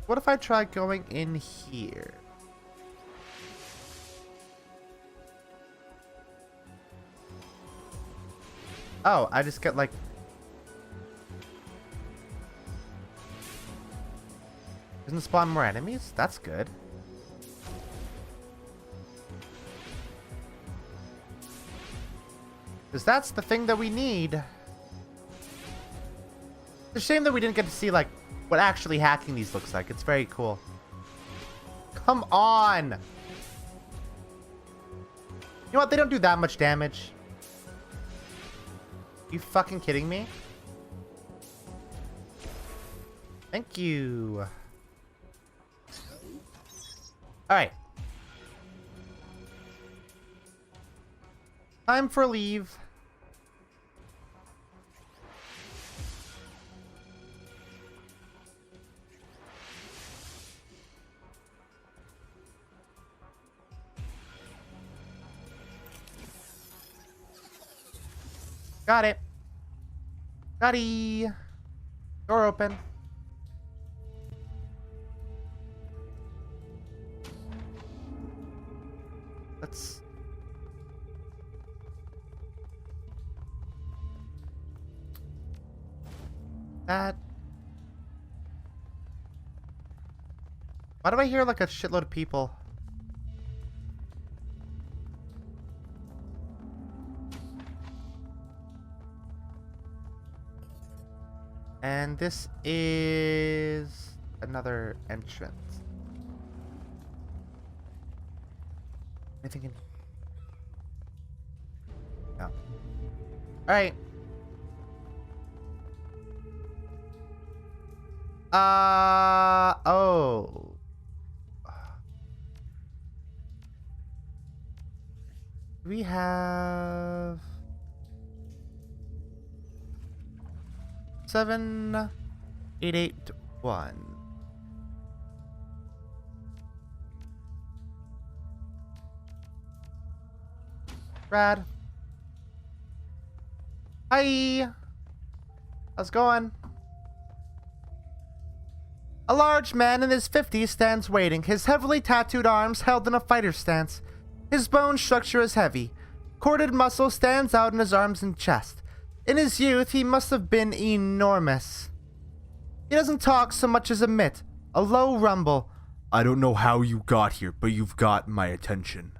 What if I try going in here? Oh, I just get like... Doesn't spawn more enemies? That's good. Because that's the thing that we need. It's a shame that we didn't get to see, like, what actually hacking these looks like. It's very cool. Come on! You know what? They don't do that much damage. You fucking kidding me? Thank you. Alright. Time for leave. Got it. Got-y. Door open. Let's... That... Why do I hear like a shitload of people? And this is another entrance. Anything in... No. Alright. Oh. We have... 7881. Brad. Hi. How's it going? A large man in his 50s stands waiting, his heavily tattooed arms held in a fighter stance. His bone structure is heavy. Corded muscle stands out in his arms and chest. In his youth, he must have been enormous. He doesn't talk so much as emit a low rumble. I don't know how you got here, but you've got my attention.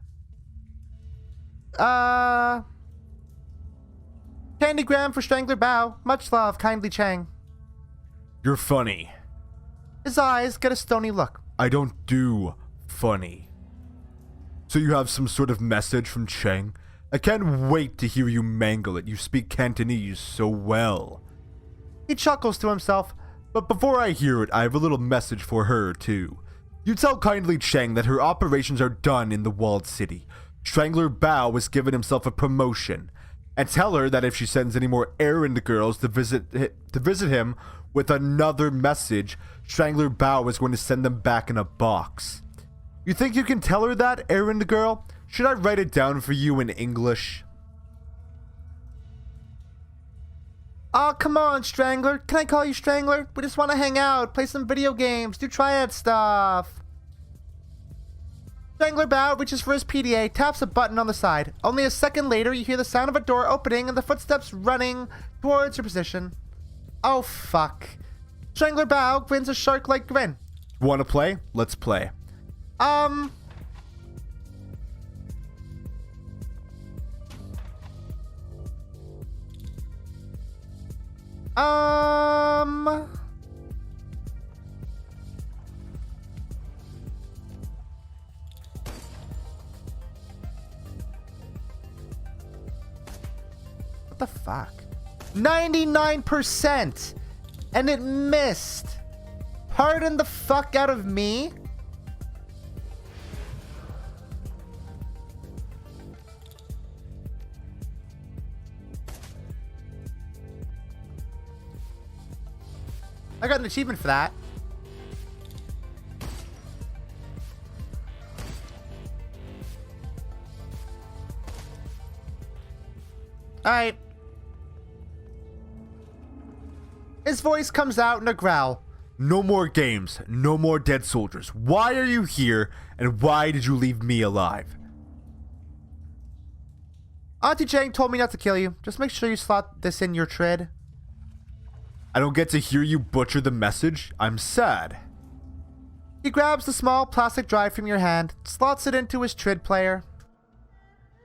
Candygram for Strangler Bow. Much love, kindly Chang. You're funny. His eyes get a stony look. I don't do funny. So you have some sort of message from Cheng? I can't wait to hear you mangle it. You speak Cantonese so well. He chuckles to himself. But before I hear it, I have a little message for her, too. You tell kindly Cheng that her operations are done in the walled city. Strangler Bao has given himself a promotion. And tell her that if she sends any more errand girls to visit him with another message, Strangler Bao is going to send them back in a box. You think you can tell her that, errand girl? Should I write it down for you in English? Oh, come on, Strangler. Can I call you Strangler? We just want to hang out, play some video games, do triad stuff. Strangler Bao reaches for his PDA, taps a button on the side. Only a second later, you hear the sound of a door opening and the footsteps running towards your position. Oh, fuck. Strangler Bao grins a shark-like grin. Want to play? Let's play. What the fuck? 99%! And it missed! Pardon the fuck out of me? I got an achievement for that. Alright. His voice comes out in a growl. No more games, no more dead soldiers. Why are you here, and why did you leave me alive? Auntie Chang told me not to kill you. Just make sure you slot this in your trid. I don't get to hear you butcher the message. I'm sad. He grabs the small plastic drive from your hand, slots it into his trid player.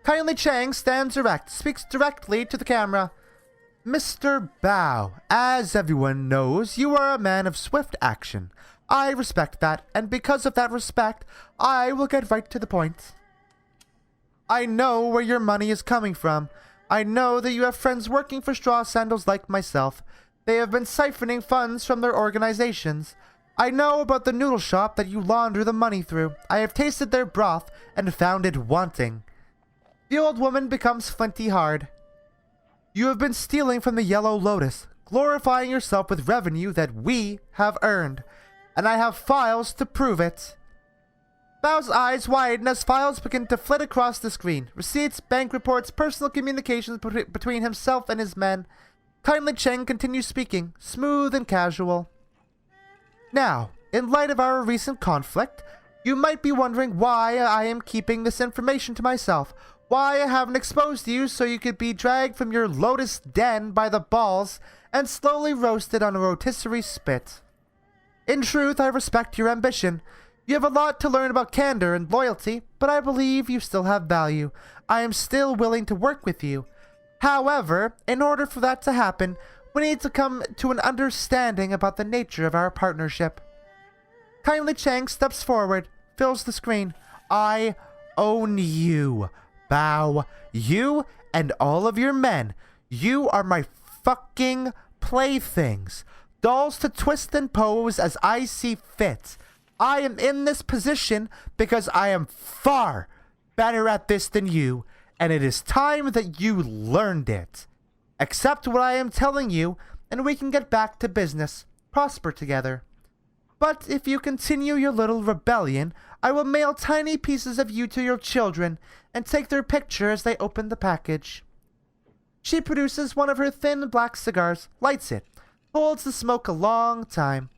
Kindly Chang stands erect, speaks directly to the camera. Mr. Bao, as everyone knows, you are a man of swift action. I respect that, and because of that respect, I will get right to the point. I know where your money is coming from. I know that you have friends working for Straw Sandals like myself. They have been siphoning funds from their organizations. I know about the noodle shop that you launder the money through. I have tasted their broth and found it wanting. The old woman becomes flinty hard. You have been stealing from the Yellow Lotus, glorifying yourself with revenue that we have earned, and I have files to prove it. Bao's eyes widen as files begin to flit across the screen. Receipts, bank reports, personal communications between himself and his men. Kindly Cheng continues speaking, smooth and casual. Now, in light of our recent conflict, you might be wondering why I am keeping this information to myself. Why I haven't exposed you so you could be dragged from your lotus den by the balls and slowly roasted on a rotisserie spit. In truth, I respect your ambition. You have a lot to learn about candor and loyalty, but I believe you still have value. I am still willing to work with you. However, in order for that to happen, we need to come to an understanding about the nature of our partnership. Kindly Chang steps forward, fills the screen. I own you, Bao. You and all of your men. You are my fucking playthings. Dolls to twist and pose as I see fit. I am in this position because I am far better at this than you, and it is time that you learned it. Accept what I am telling you, and we can get back to business, prosper together. But if you continue your little rebellion, I will mail tiny pieces of you to your children and take their picture as they open the package. She produces one of her thin black cigars, lights it, holds the smoke a long time.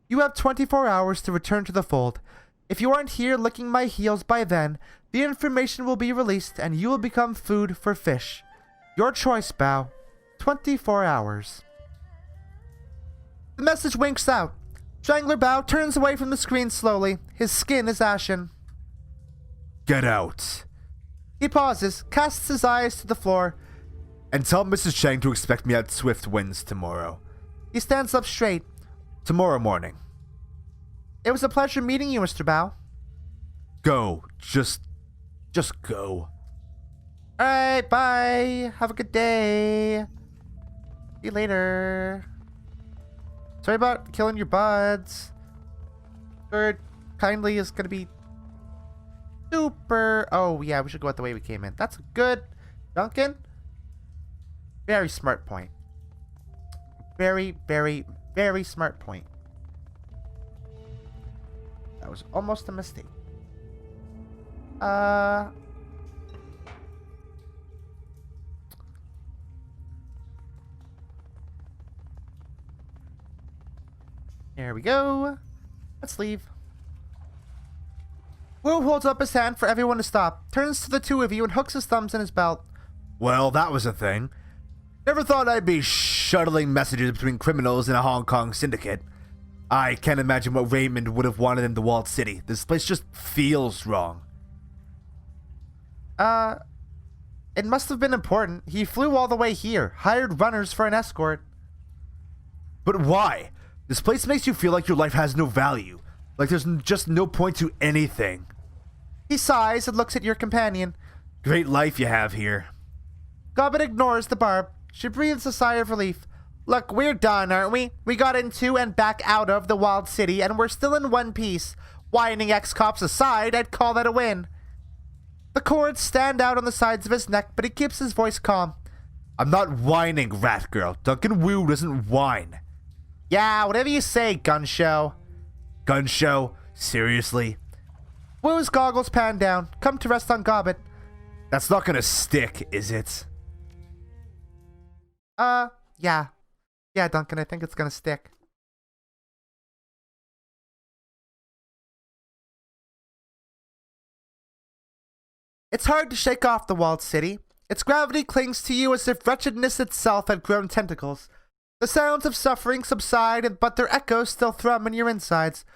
You have 24 hours to return to the fold. If you aren't here licking my heels by then, the information will be released and you will become food for fish. Your choice, Bao. 24 hours. The message winks out. Strangler Bao turns away from the screen slowly. His skin is ashen. Get out. He pauses, casts his eyes to the floor. And tell Mrs. Chang to expect me at Swift Winds tomorrow. He stands up straight. Tomorrow morning. It was a pleasure meeting you, Mr. Bao. Go. Just go. Alright, bye. Have a good day. See you later. Sorry about killing your buds. Sure, kindly is gonna be super... Oh, yeah, we should go out the way we came in. That's good. Duncan? Very smart point. Very, very, very smart point. That was almost a mistake. There we go. Let's leave. Wu holds up his hand for everyone to stop, turns to the two of you and hooks his thumbs in his belt. Well, that was a thing. Never thought I'd be shuttling messages between criminals in a Hong Kong syndicate. I can't imagine what Raymond would have wanted in the walled city. This place just feels wrong. It must have been important. He flew all the way here, hired runners for an escort. But why? This place makes you feel like your life has no value. Like there's just no point to anything. He sighs and looks at your companion. Great life you have here. Gobbet ignores the barb. She breathes a sigh of relief. Look, we're done, aren't we? We got into and back out of the walled city, and we're still in one piece. Whining ex-cops aside, I'd call that a win. The cords stand out on the sides of his neck, but he keeps his voice calm. I'm not whining, rat girl. Duncan Wu doesn't whine. Yeah, whatever you say, gun show. Gun show? Seriously? Wu's goggles pan down, come to rest on Gobbet. That's not gonna stick, is it? Yeah. Yeah, Duncan, I think it's gonna stick. It's hard to shake off the walled city. Its gravity clings to you as if wretchedness itself had grown tentacles. The sounds of suffering subside, but their echoes still thrum in your insides.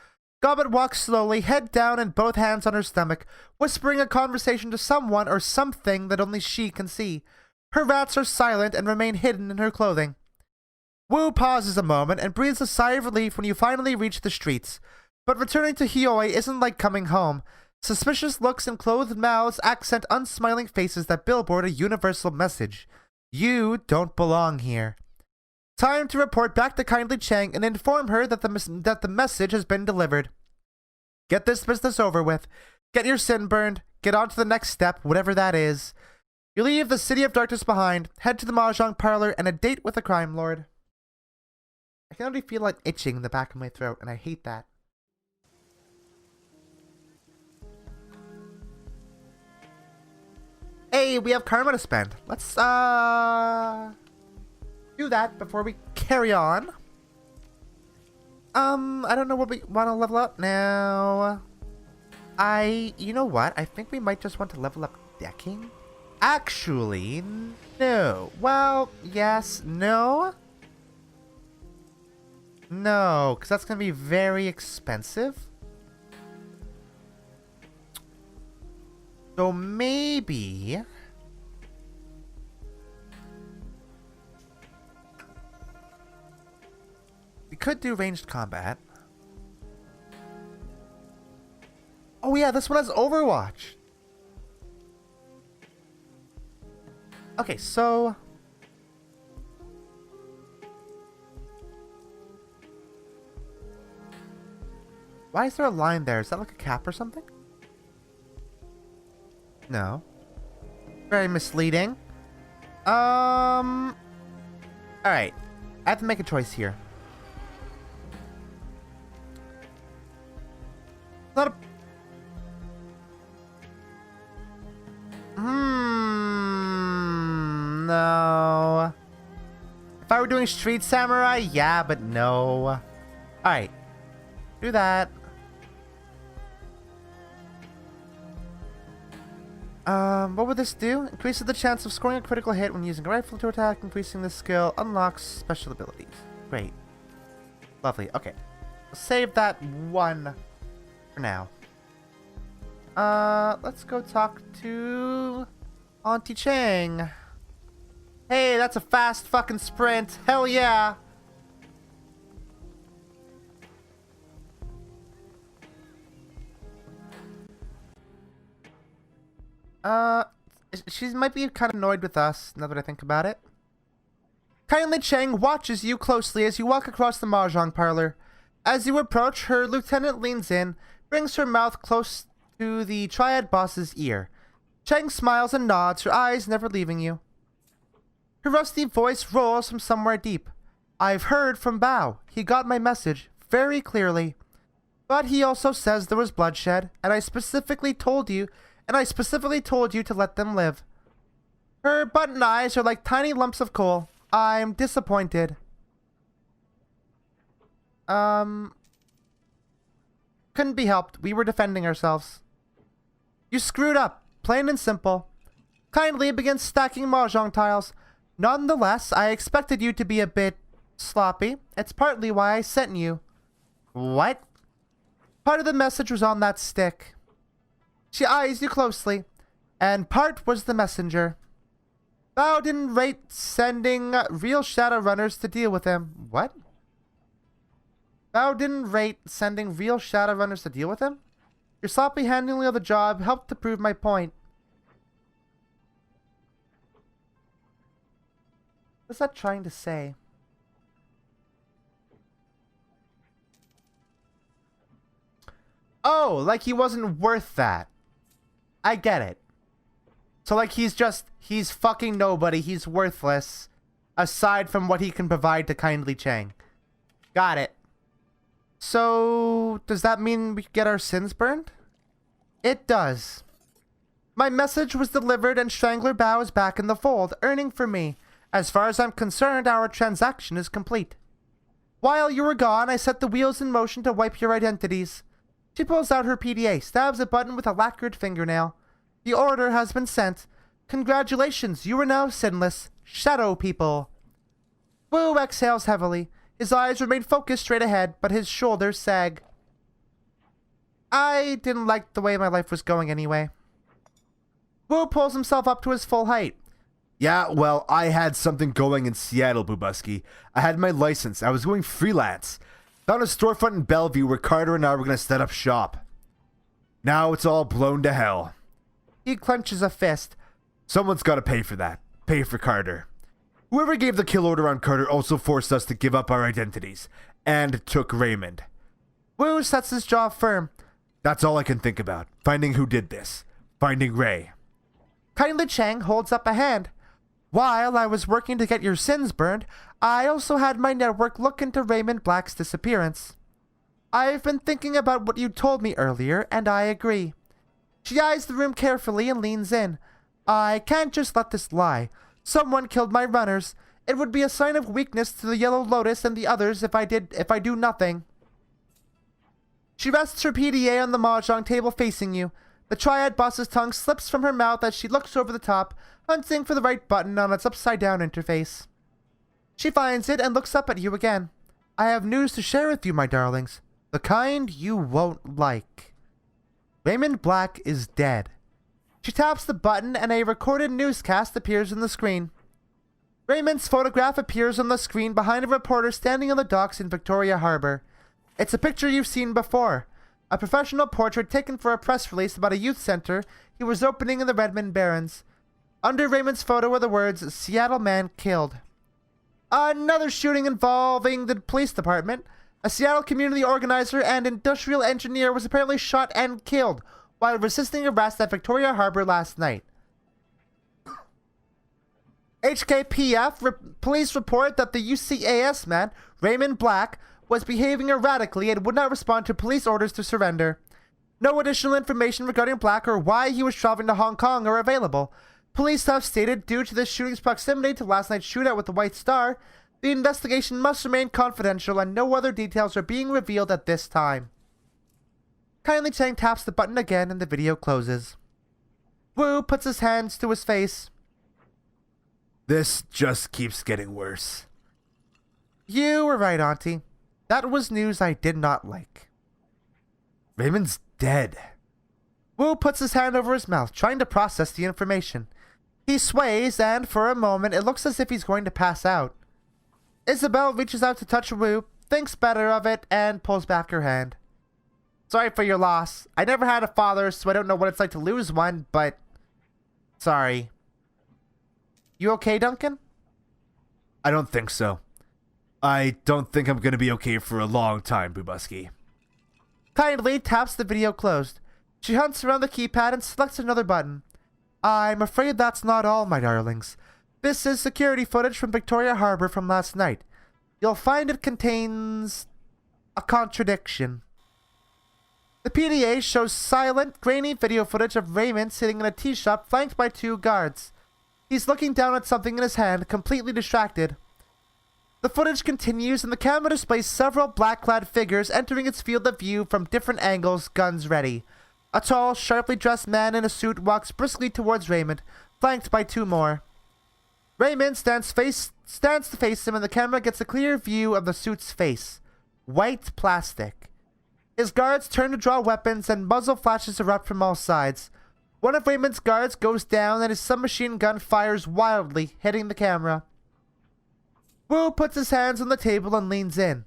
Gobbet walks slowly, head down and both hands on her stomach, whispering a conversation to someone or something that only she can see. Her rats are silent and remain hidden in her clothing. Wu pauses a moment and breathes a sigh of relief when you finally reach the streets. But returning to Hioi isn't like coming home. Suspicious looks and clothed mouths accent unsmiling faces that billboard a universal message. You don't belong here. Time to report back to Kindly Chang and inform her that the message has been delivered. Get this business over with. Get your sin burned. Get on to the next step, whatever that is. You leave the City of Darkness behind, head to the Mahjong parlor, and a date with the crime lord. I can already feel like itching in the back of my throat, and I hate that. Hey, we have karma to spend. Let's, do that before we carry on. I don't know what we want to level up now. You know what? I think we might just want to level up decking. Actually, no. Well, yes, no. No, because that's going to be very expensive. So maybe... we could do ranged combat. Oh yeah, this one has Overwatch. Okay, so... why is there a line there? Is that like a cap or something? No. Very misleading. Alright. I have to make a choice here. Not a... no. If I were doing Street Samurai, yeah, but no. Alright. Do that. What would this do? Increases the chance of scoring a critical hit when using a rifle to attack. Increasing the skill unlocks special abilities. Great. Lovely. Okay. Save that one for now. Let's go talk to Auntie Chang. Hey, that's a fast fucking sprint. Hell yeah. She might be kind of annoyed with us, now that I think about it. Kindly Chang watches you closely as you walk across the Mahjong parlor. As you approach, her lieutenant leans in, brings her mouth close to the Triad boss's ear. Chang smiles and nods, her eyes never leaving you. Her rusty voice rolls from somewhere deep. I've heard from Bao. He got my message very clearly. But he also says there was bloodshed, and I specifically told you to let them live. Her button eyes are like tiny lumps of coal. I'm disappointed. Couldn't be helped. We were defending ourselves. You screwed up. Plain and simple. Kindly begins stacking Mahjong tiles. Nonetheless, I expected you to be a bit sloppy. It's partly why I sent you. What? Part of the message was on that stick. She eyes you closely, and part was the messenger. Bao didn't rate sending real Shadowrunners to deal with him. What? Bao didn't rate sending real Shadowrunners to deal with him? Your sloppy handling of the job helped to prove my point. What's that trying to say? Oh, like he wasn't worth that. I get it. So like he's fucking nobody, he's worthless, aside from what he can provide to Kindly Chang. Got it. So, does that mean we get our sins burned? It does. My message was delivered and Strangler Bao is back in the fold, earning for me. As far as I'm concerned, our transaction is complete. While you were gone, I set the wheels in motion to wipe your identities. She pulls out her PDA, stabs a button with a lacquered fingernail. The order has been sent. Congratulations, you are now sinless. Shadow people. Wu exhales heavily. His eyes remain focused straight ahead, but his shoulders sag. I didn't like the way my life was going anyway. Wu pulls himself up to his full height. Yeah, well, I had something going in Seattle, Bubuski. I had my license. I was going freelance. Found a storefront in Bellevue where Carter and I were going to set up shop. Now it's all blown to hell. He clenches a fist. Someone's got to pay for that. Pay for Carter. Whoever gave the kill order on Carter also forced us to give up our identities. And took Raymond. Wu sets his jaw firm. That's all I can think about. Finding who did this. Finding Ray. Kindly Chang holds up a hand. While I was working to get your sins burned, I also had my network look into Raymond Black's disappearance. I've been thinking about what you told me earlier, and I agree. She eyes the room carefully and leans in. I can't just let this lie. Someone killed my runners. It would be a sign of weakness to the Yellow Lotus and the others if I do nothing. She rests her PDA on the mahjong table facing you. The Triad boss's tongue slips from her mouth as she looks over the top, hunting for the right button on its upside-down interface. She finds it and looks up at you again. I have news to share with you, my darlings. The kind you won't like. Raymond Black is dead. She taps the button and a recorded newscast appears on the screen. Raymond's photograph appears on the screen behind a reporter standing on the docks in Victoria Harbor. It's a picture you've seen before. A professional portrait taken for a press release about a youth center he was opening in the Redmond Barrens. Under Raymond's photo are the words, Seattle man killed. Another shooting involving the police department. A Seattle community organizer and industrial engineer was apparently shot and killed while resisting arrest at Victoria Harbor last night. Police report that the UCAS man, Raymond Black, was behaving erratically and would not respond to police orders to surrender. No additional information regarding Black or why he was traveling to Hong Kong are available. Police have stated due to this shooting's proximity to last night's shootout with the White Star, the investigation must remain confidential and no other details are being revealed at this time. Kindly Chang taps the button again and the video closes. Wu puts his hands to his face. This just keeps getting worse. You were right, Auntie. That was news I did not like. Raymond's dead. Wu puts his hand over his mouth, trying to process the information. He sways, and for a moment, it looks as if he's going to pass out. Isabel reaches out to touch Wu, thinks better of it, and pulls back her hand. Sorry for your loss. I never had a father, so I don't know what it's like to lose one, but... Sorry. You okay, Duncan? I don't think so. I don't think I'm gonna be okay for a long time, Bubuski. Kindly taps the video closed. She hunts around the keypad and selects another button. I'm afraid that's not all, my darlings. This is security footage from Victoria Harbor from last night. You'll find it contains... a contradiction. The PDA shows silent, grainy video footage of Raymond sitting in a tea shop flanked by two guards. He's looking down at something in his hand, completely distracted. The footage continues and the camera displays several black-clad figures entering its field of view from different angles, guns ready. A tall, sharply dressed man in a suit walks briskly towards Raymond, flanked by two more. Raymond stands to face him and the camera gets a clear view of the suit's face. White plastic. His guards turn to draw weapons and muzzle flashes erupt from all sides. One of Raymond's guards goes down and his submachine gun fires wildly, hitting the camera. Wu puts his hands on the table and leans in.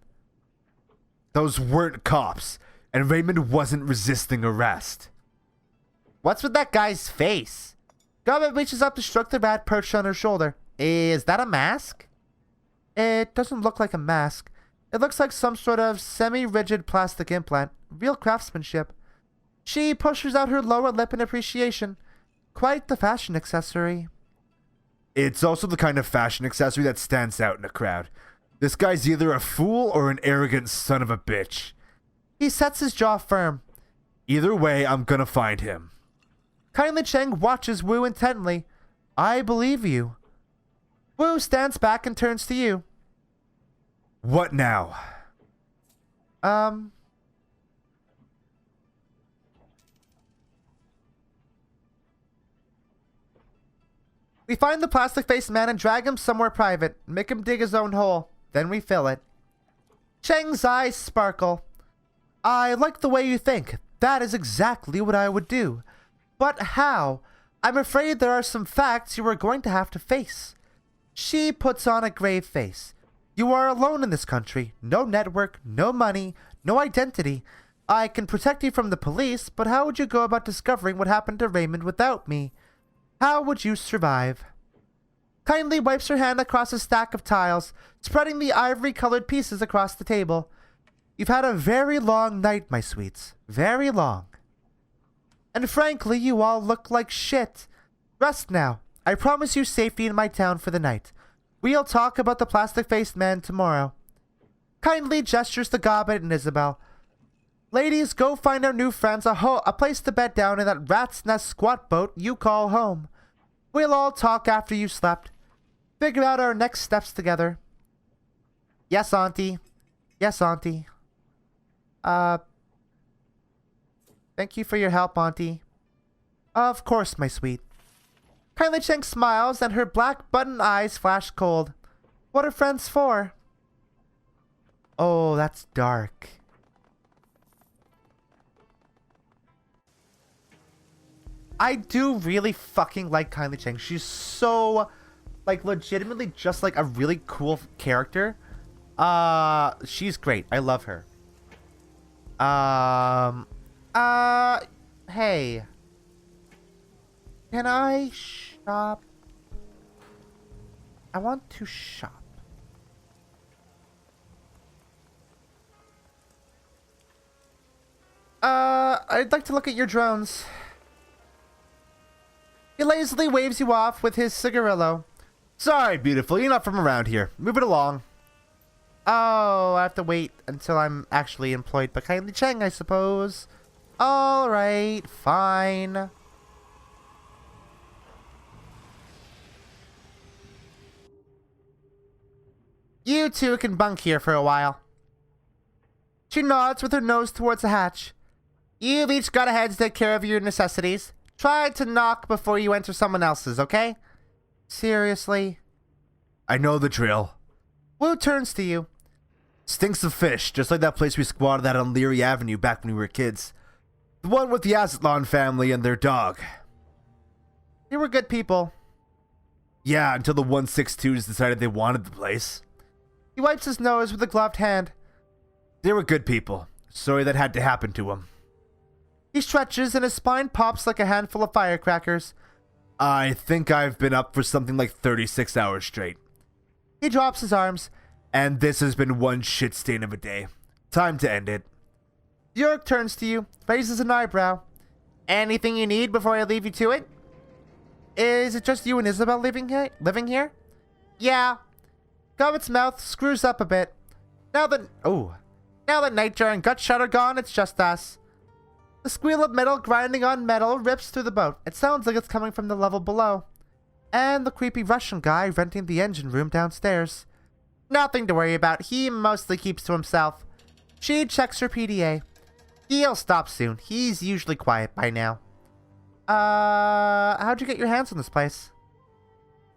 Those weren't cops, and Raymond wasn't resisting arrest. What's with that guy's face? Garment reaches up to stroke the rat perched on her shoulder. Is that a mask? It doesn't look like a mask. It looks like some sort of semi-rigid plastic implant. Real craftsmanship. She pushes out her lower lip in appreciation. Quite the fashion accessory. It's also the kind of fashion accessory that stands out in a crowd. This guy's either a fool or an arrogant son of a bitch. He sets his jaw firm. Either way, I'm gonna find him. Kindly Cheng watches Wu intently. I believe you. Wu stands back and turns to you. What now? We find the plastic-faced man and drag him somewhere private. Make him dig his own hole. Then we fill it. Cheng's eyes sparkle. I like the way you think. That is exactly what I would do. But how? I'm afraid there are some facts you are going to have to face. She puts on a grave face. You are alone in this country. No network, no money, no identity. I can protect you from the police, but how would you go about discovering what happened to Raymond without me? How would you survive? Kindly wipes her hand across a stack of tiles, spreading the ivory-colored pieces across the table. You've had a very long night, my sweets. Very long. And frankly, you all look like shit. Rest now. I promise you safety in my town for the night. We'll talk about the plastic-faced man tomorrow. Kindly gestures to Gobbet and Isabel. Ladies, go find our new friends a place to bed down in that rat's nest squat boat you call home. We'll all talk after you slept. Figure out our next steps together. Yes, Auntie. Yes, Auntie. Thank you for your help, Auntie. Of course, my sweet. Kindly Cheng smiles and her black button eyes flash cold. What are friends for? Oh, that's dark. I do really fucking like Kindly Cheng. She's so, like, legitimately just like a really cool character. She's great. I love her. Hey. Can I shop? I want to shop. I'd like to look at your drones. He lazily waves you off with his cigarillo. Sorry, beautiful. You're not from around here. Move it along. Oh, I have to wait until I'm actually employed by Kindly Cheng, I suppose. Alright, fine. You two can bunk here for a while. She nods with her nose towards the hatch. You've each got ahead to take care of your necessities. Try to knock before you enter someone else's, okay? Seriously? I know the drill. Wu turns to you. Stinks of fish, just like that place we squatted at on Leary Avenue back when we were kids. The one with the Azatlan family and their dog. You were good people. Yeah, until the 162s decided they wanted the place. He wipes his nose with a gloved hand. They were good people. Sorry that had to happen to them. He stretches and his spine pops like a handful of firecrackers. I think I've been up for something like 36 hours straight. He drops his arms. And this has been one shit stain of a day. Time to end it. York turns to you, raises an eyebrow. Anything you need before I leave you to it? Is it just you and Isabel living here? Yeah. Gobbet's mouth screws up a bit. Now that Nightjar and Gutshot are gone, it's just us. The squeal of metal grinding on metal rips through the boat. It sounds like it's coming from the level below. And the creepy Russian guy renting the engine room downstairs. Nothing to worry about. He mostly keeps to himself. She checks her PDA. He'll stop soon. He's usually quiet by now. How'd you get your hands on this place?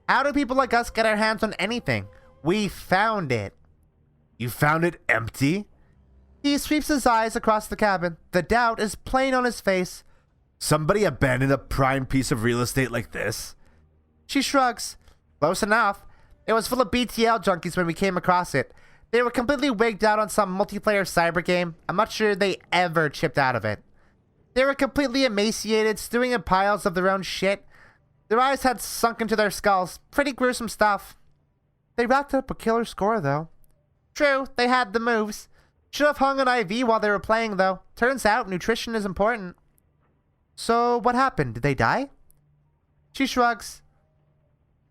How do people like us get our hands on anything? We found it. You found it empty? He sweeps his eyes across the cabin. The doubt is plain on his face. Somebody abandoned a prime piece of real estate like this? She shrugs. Close enough. It was full of BTL junkies when we came across it. They were completely wigged out on some multiplayer cyber game. I'm not sure they ever chipped out of it. They were completely emaciated, stewing in piles of their own shit. Their eyes had sunk into their skulls. Pretty gruesome stuff. They racked up a killer score, though. True, they had the moves. Should have hung an IV while they were playing, though. Turns out nutrition is important. So, what happened? Did they die? She shrugs.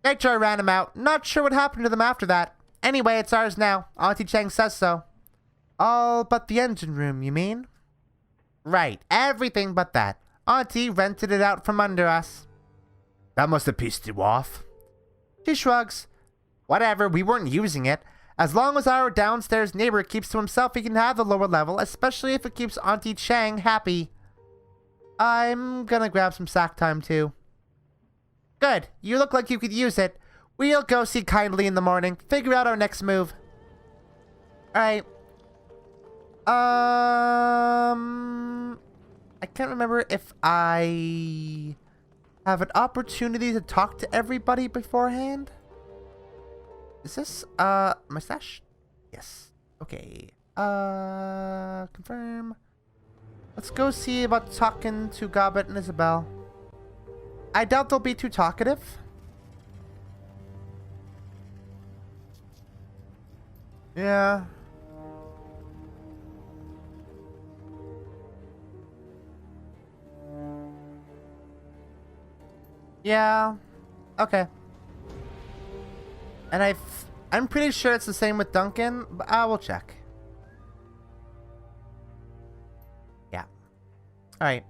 Nightjar ran him out. Not sure what happened to them after that. Anyway, it's ours now. Auntie Cheng says so. All but the engine room, you mean? Right. Everything but that. Auntie rented it out from under us. That must have pissed you off. She shrugs. Whatever, we weren't using it. As long as our downstairs neighbor keeps to himself, he can have the lower level, especially if it keeps Auntie Cheng happy. I'm gonna grab some sack time, too. Good. You look like you could use it. We'll go see Kindly in the morning. Figure out our next move. Alright. I can't remember if I have an opportunity to talk to everybody beforehand. Is this, mustache? Yes. Okay. Confirm. Let's go see about talking to Gobbet and Isabel. I doubt they'll be too talkative. Yeah. Yeah. Okay. And I'm pretty sure it's the same with Duncan, but I will check. Yeah. Alright.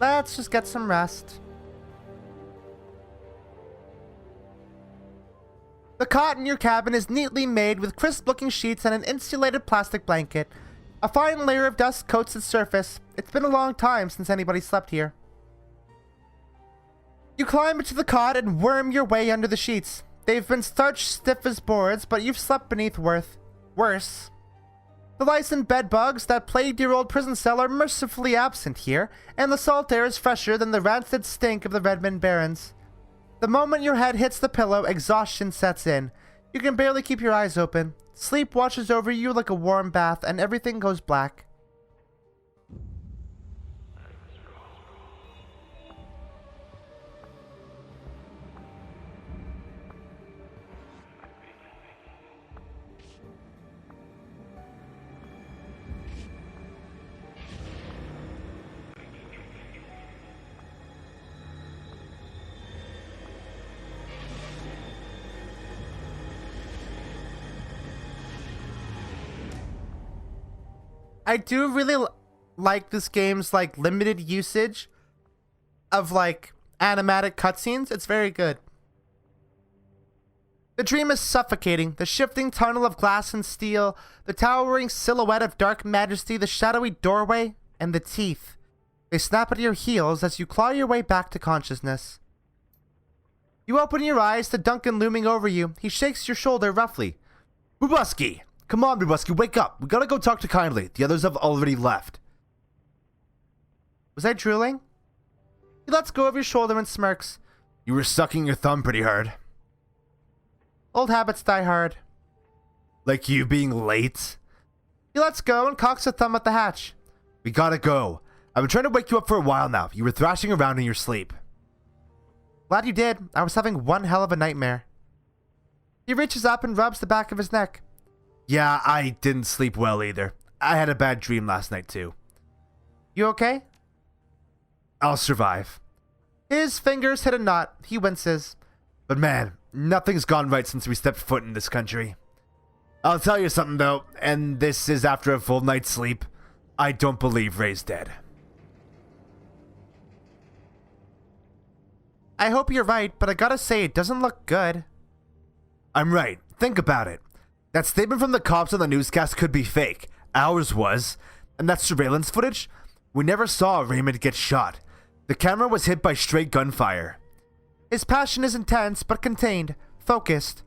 Let's just get some rest. The cot in your cabin is neatly made with crisp-looking sheets and an insulated plastic blanket. A fine layer of dust coats its surface. It's been a long time since anybody slept here. You climb into the cot and worm your way under the sheets. They've been starched stiff as boards, but you've slept beneath worse. The lice and bed bugs that plagued your old prison cell are mercifully absent here, and the salt air is fresher than the rancid stink of the Redmond Barrens. The moment your head hits the pillow, exhaustion sets in. You can barely keep your eyes open. Sleep washes over you like a warm bath, and everything goes black. I do really like this game's like limited usage of like animatic cutscenes. It's very good. The dream is suffocating. The shifting tunnel of glass and steel, the towering silhouette of dark majesty, the shadowy doorway, and the teeth. They snap at your heels as you claw your way back to consciousness. You open your eyes to Duncan looming over you. He shakes your shoulder roughly. Bubuski! Come on, Bubuski, wake up. We gotta go talk to Kindly. The others have already left. Was I drooling? He lets go of your shoulder and smirks. You were sucking your thumb pretty hard. Old habits die hard. Like you being late? He lets go and cocks a thumb at the hatch. We gotta go. I've been trying to wake you up for a while now. You were thrashing around in your sleep. Glad you did. I was having one hell of a nightmare. He reaches up and rubs the back of his neck. Yeah, I didn't sleep well either. I had a bad dream last night too. You okay? I'll survive. His fingers hit a knot. He winces. But man, nothing's gone right since we stepped foot in this country. I'll tell you something though, and this is after a full night's sleep. I don't believe Ray's dead. I hope you're right, but I gotta say it doesn't look good. I'm right. Think about it. That statement from the cops on the newscast could be fake. Ours was. And that surveillance footage? We never saw Raymond get shot. The camera was hit by straight gunfire. His passion is intense, but contained. Focused.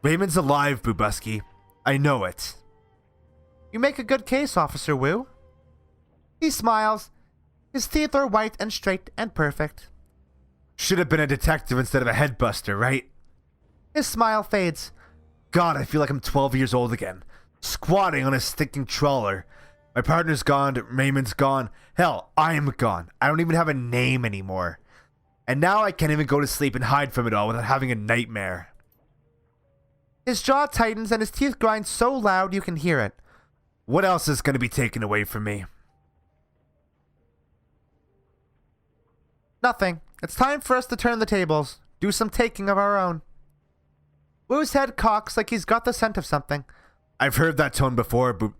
Raymond's alive, Bubuski. I know it. You make a good case, Officer Wu. He smiles. His teeth are white and straight and perfect. Should have been a detective instead of a headbuster, right? His smile fades. God, I feel like I'm 12 years old again. Squatting on a stinking trawler. My partner's gone, Raymond's gone. Hell, I'm gone. I don't even have a name anymore. And now I can't even go to sleep and hide from it all without having a nightmare. His jaw tightens and his teeth grind so loud you can hear it. What else is going to be taken away from me? Nothing. It's time for us to turn the tables. Do some taking of our own. Wu's head cocks like he's got the scent of something. I've heard that tone before, what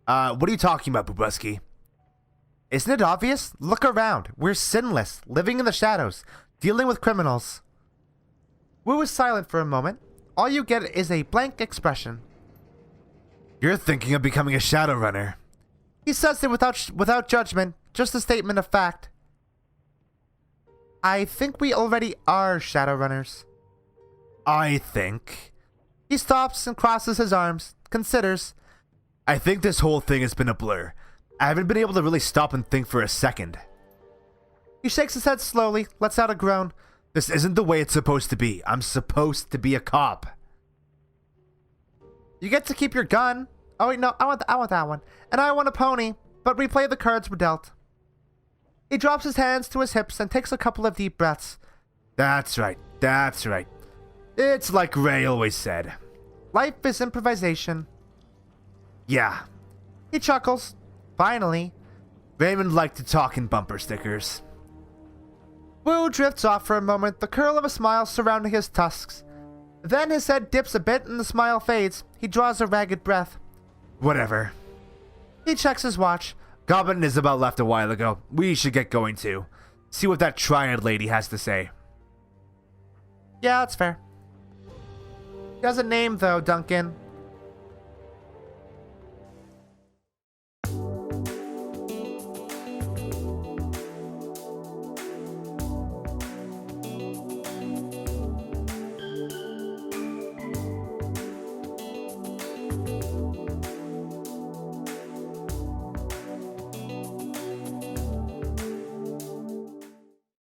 are you talking about, Bubuski? Isn't it obvious? Look around. We're sinless, living in the shadows, dealing with criminals. Wu is silent for a moment. All you get is a blank expression. You're thinking of becoming a Shadowrunner. He says it without judgment, just a statement of fact. I think we already are Shadowrunners. I think. He stops and crosses his arms, considers. I think this whole thing has been a blur. I haven't been able to really stop and think for a second. He shakes his head slowly, lets out a groan. This isn't the way it's supposed to be. I'm supposed to be a cop. You get to keep your gun. Oh wait, no, I want that one. And I want a pony, but replay the cards were dealt. He drops his hands to his hips and takes a couple of deep breaths. That's right. It's like Ray always said. Life is improvisation. Yeah. He chuckles. Finally. Raymond liked to talk in bumper stickers. Wu drifts off for a moment, the curl of a smile surrounding his tusks. Then his head dips a bit and the smile fades. He draws a ragged breath. Whatever. He checks his watch. Goblin and Isabel left a while ago. We should get going too. See what that Triad lady has to say. Yeah, that's fair. He has a name though, Duncan.